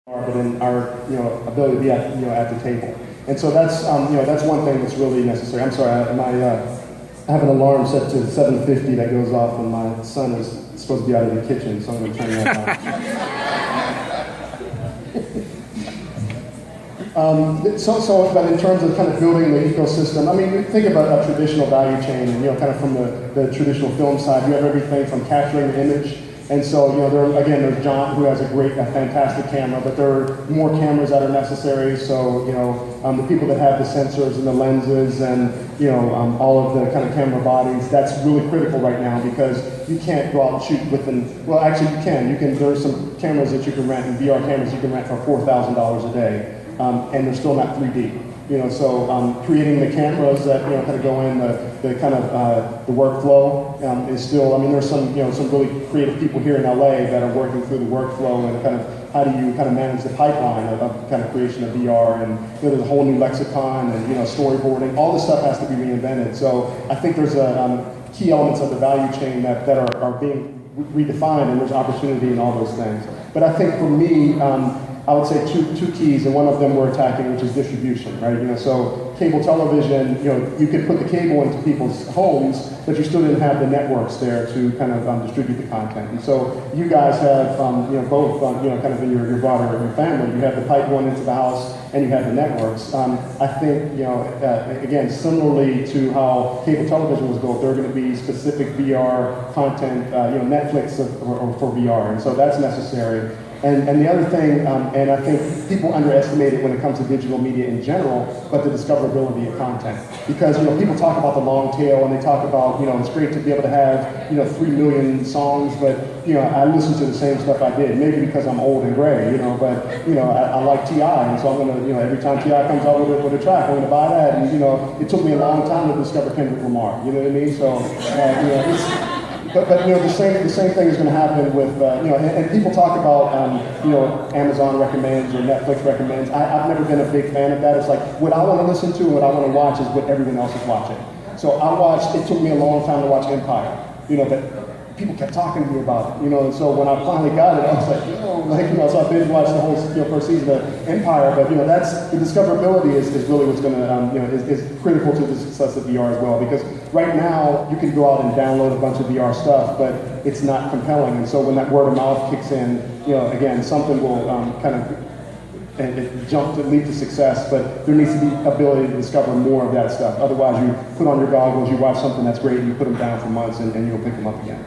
but in our ability to be at at the table. And so that's that's one thing that's really necessary. I'm sorry, I have an alarm set to 7:50 that goes off when my son is supposed to be out of the kitchen, so I'm going to turn that on. But in terms of kind of building the ecosystem, I mean, you think about a traditional value chain, and kind of from the traditional film side, you have everything from capturing the image. And so, there's John, who has a fantastic camera, but there are more cameras that are necessary. So, the people that have the sensors and the lenses and, all of the kind of camera bodies, that's really critical right now because you can't go out and shoot within, well, actually you can. There's some cameras that you can rent, and VR cameras you can rent for $4,000 a day, and they're still not 3D. So creating the cameras that kind of go in the kind of the workflow is still. I mean, there's some some really creative people here in LA that are working through the workflow and kind of how do you kind of manage the pipeline of kind of creation of VR, and there's a whole new lexicon and storyboarding. All this stuff has to be reinvented. So I think there's key elements of the value chain that are being redefined, and there's opportunity in all those things. But I think for me, I would say two keys, and one of them we're attacking, which is distribution, right? So cable television, you could put the cable into people's homes, but you still didn't have the networks there to kind of distribute the content. And so you guys have, both, kind of in your broader family, you have the pipe going into the house, and you have the networks. I think, again, similarly to how cable television was built, there are going to be specific VR content, Netflix for VR, and so that's necessary. And the other thing, and I think people underestimate it when it comes to digital media in general, but the discoverability of content. Because people talk about the long tail, and they talk about it's great to be able to have 3 million songs, but I listen to the same stuff I did. Maybe because I'm old and gray, but I like T.I., and so I'm gonna every time T.I. comes out with a track, I'm gonna buy that. And it took me a long time to discover Kendrick Lamar. You know what I mean? So it's. But the same thing is going to happen with and people talk about Amazon recommends or Netflix recommends. I've never been a big fan of that. It's like what I want to listen to and what I want to watch is what everyone else is watching. So it took me a long time to watch Empire, but people kept talking to me about it, and so when I finally got it, I was like, so I binge watched the whole first season of Empire, but that's the discoverability is really what's going to is critical to the success of VR as well, because right now you can go out and download a bunch of VR stuff, but it's not compelling, and so when that word of mouth kicks in, again, something will kind of jump to lead to success, but there needs to be ability to discover more of that stuff. Otherwise, you put on your goggles, you watch something that's great, and you put them down for months, and you'll pick them up again.